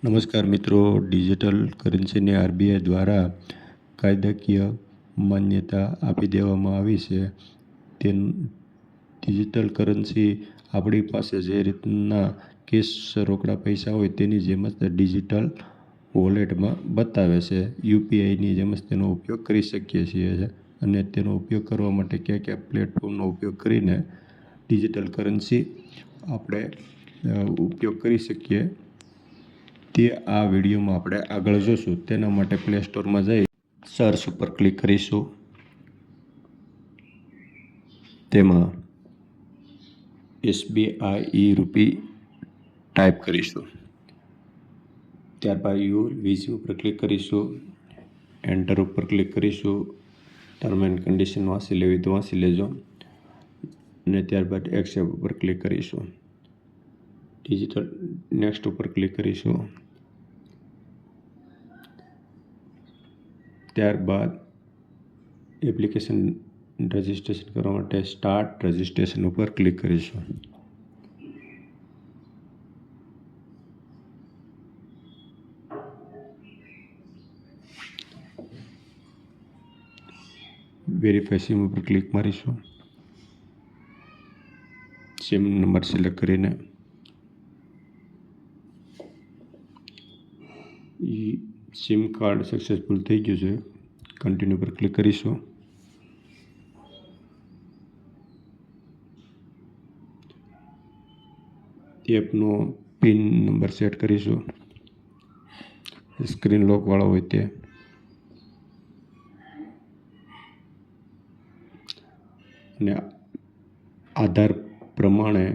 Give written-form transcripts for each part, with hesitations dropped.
નમસ્કાર મિત્રો, digital કરન્સીને RBI દ્વારા કાયદાકીય માન્યતા આપી દેવામાં આવી છે. તે ડિજિટલ કરન્સી આપણી પાસે જે રીતના કેશ રોકડા પૈસા હોય તેની જેમ જ ડિજિટલ વોલેટમાં બતાવે છે. યુપીઆઈની જેમ જ તેનો ઉપયોગ કરી શકીએ છીએ અને તેનો ઉપયોગ કરવા માટે કયા કયા પ્લેટફોર્મનો ઉપયોગ કરીને ડિજિટલ કરન્સી આપણે ઉપયોગ કરી શકીએ તે આ વિડીયોમાં આપણે આગળ જોશું. તેના માટે પ્લે સ્ટોરમાં જઈ સર્ચ ઉપર ક્લિક કરીશું. તેમાં SBI રૂપી ટાઈપ કરીશું. ત્યારબાદ વિઝ ઉપર ક્લિક કરીશું. એન્ટર ઉપર ક્લિક કરીશું. ટર્મ એન્ડ કન્ડિશન વાંચી લેવી તો વાંચી લેજો અને ત્યારબાદ એક્સેપ્ટ ઉપર ક્લિક કરીશું. ડિજિટલ નેક્સ્ટ ઉપર ક્લિક કરીશું. ત્યારબાદ એપ્લિકેશન રજિસ્ટ્રેશન કરવા માટે સ્ટાર્ટ રજિસ્ટ્રેશન ઉપર ક્લિક કરીશું. વેરીફાઈ સિમ ઉપર ક્લિક મારીશું. સિમ નંબર સિલેક્ટ કરીને સિમ કાર્ડ સક્સેસફુલ થઈ ગયું છે. કન્ટિન્યુ પર ક્લિક કરીશું. એપનો પિન નંબર સેટ કરીશું. સ્ક્રીન લોક વાળો હોય તે. અને આધાર પ્રમાણે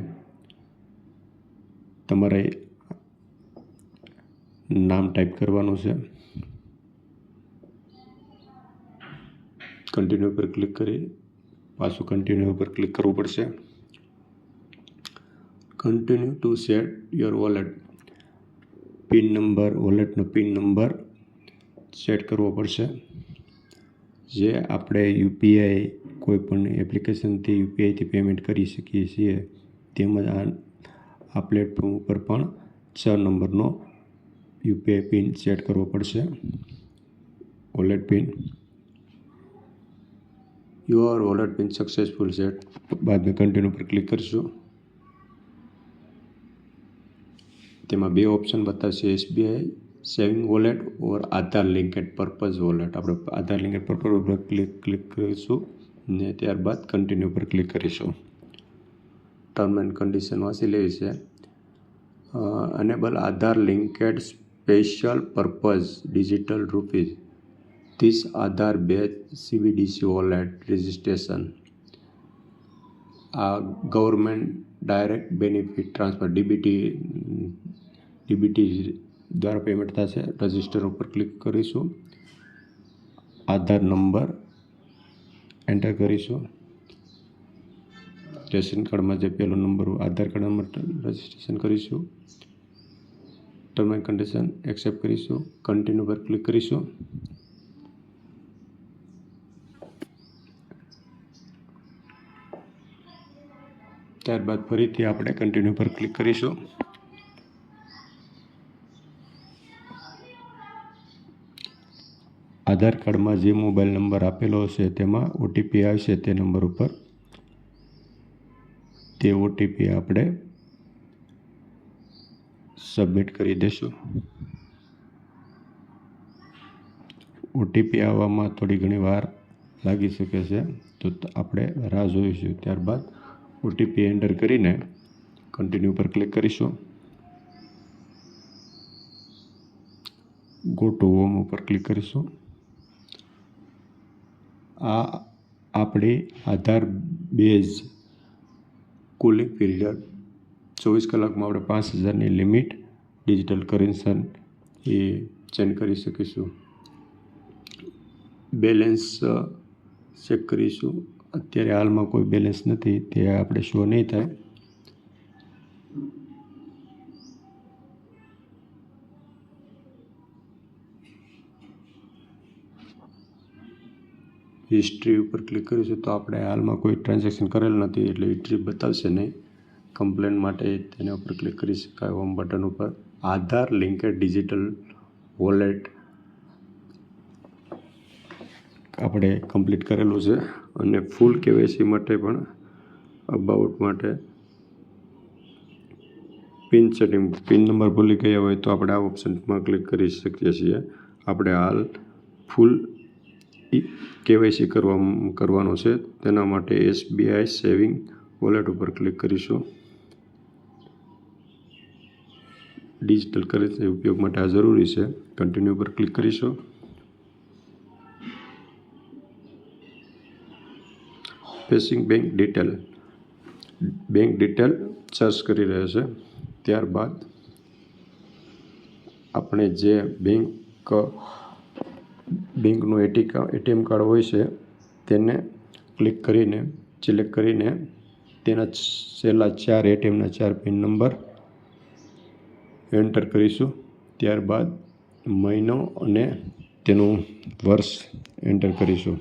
તમારે નામ ટાઈપ કરવાનું છે. કન્ટિન્યુ પર ક્લિક કરી પાછું કન્ટિન્યુ ઉપર ક્લિક કરવું પડશે. Continue to set your wallet pin number, વોલેટનો પિન નંબર સેટ કરવો પડશે. જે આપણે યુપીઆઈ કોઈ પણ એપ્લિકેશનથી યુપીઆઈથી પેમેન્ટ કરી શકીએ છીએ તેમજ આ પ્લેટફોર્મ ઉપર પણ 6 નંબરનો યુપીઆઈ પિન સેટ કરવો પડશે. Wallet pin your wallet pin successful set. બાદમાં કન્ટિન્યુ પર ક્લિક કરીશું. તેમાં 2 ઓપ્શન બતાવશે, SBI સેવિંગ વોલેટ ઓર આધાર લિંકેડ પર્પઝ વોલેટ. આપણે આધાર લિંકેડ પર્પઝ ઉપર ક્લિક કરીશું ને ત્યારબાદ કન્ટિન્યુ પર ક્લિક કરીશું. ટર્મ એન્ડ કન્ડિશન વાંચી લેવી છે. Enable Aadhaar linked special purpose digital rupees this Aadhaar base CBDC wallet registration. આ government direct benefit transfer DBT દ્વારા પેમેન્ટ થશે. રજિસ્ટર ઉપર ક્લિક કરીશું. આધાર નંબર એન્ટર કરીશું. રેશન કાર્ડમાં જે પહેલો નંબર હોય આધાર કાર્ડ નંબર રજિસ્ટ્રેશન કરીશું. ટર્મ એન્ડ કન્ડિશન એક્સેપ્ટ કરીશું. કન્ટિન્યુ પર ક્લિક કરીશું. ત્યારબાદ ફરીથી આપણે કન્ટિન્યુ પર ક્લિક કરીશું. આધાર કાર્ડમાં જે મોબાઈલ નંબર આપેલો હશે તેમાં ઓટીપી આવશે. તે નંબર ઉપર તે ઓટીપી આપણે સબમિટ કરી દઈશું. ઓટીપી આવવામાં થોડી ઘણી વાર લાગી શકે છે તો આપણે રાહ જોઈશું. ત્યારબાદ ઓટીપી એન્ટર કરીને કન્ટિન્યુ પર ક્લિક કરીશું. ગો ટુ હોમ ઉપર ક્લિક કરીશું. આ આપણી આધાર બેઝ કુલિંગ પીરિયડ 24 કલાકમાં આપણે 5000ની લિમિટ ડિજિટલ કરન્સી એ ચેન્જ કરી શકીશું. બેલેન્સ ચેક કરીશું. અત્યારે હાલમાં કોઈ બેલેન્સ નથી, તે આપણે શો નહીં થાય. હિસ્ટ્રી ઉપર ક્લિક કરીશું તો આપણે હાલમાં કોઈ ટ્રાન્ઝેક્શન કરેલ નથી એટલે હિસ્ટ્રી બતાવશે નહીં. કમ્પ્લેન માટે તેના ઉપર ક્લિક કરી શકાય હોમ બટન ઉપર. આધાર લિંકેડ ડિજિટલ વોલેટ આપણે કમ્પ્લીટ કરેલું છે અને ફૂલ કેવાયસી માટે પણ અબાઉટ માટે પિન સેટિંગ પિન નંબર ભૂલી ગયા હોય તો આપણે આ ઓપ્શનમાં ક્લિક કરી શકીએ છીએ. આપણે હાલ ફૂલ કેવાયસી કરવાનું છે, તેના માટે SBI સેવિંગ વોલેટ ઉપર ક્લિક કરીશું. ડિજિટલ કરન્સી ઉપયોગ માટે આ જરૂરી છે. કન્ટિન્યુ પર ક્લિક કરીશું. પેસિંગ બેંક ડિટેલ સર્ચ કરી રહ્યા છે. ત્યારબાદ આપણે જે બેંકનું ATM કાર્ડ હોય છે તેને ક્લિક કરીને સિલેક્ટ કરીને તેના છેલ્લા 4 ATMના 4 પિન નંબર એન્ટર કરીશું. ત્યારબાદ મહિનો અને તેનું વર્ષ એન્ટર કરીશું.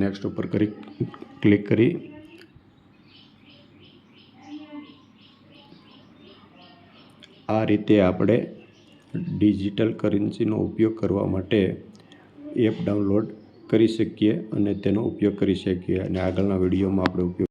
નેક્સ્ટ ઉપર ક્લિક કરી આ રીતે આપણે ડિજિટલ કરન્સીનો ઉપયોગ કરવા માટે એપ ડાઉનલોડ કરી શકીએ અને તેનો ઉપયોગ કરી શકીએ અને આગળના વિડીયોમાં આપણે ઉપયોગ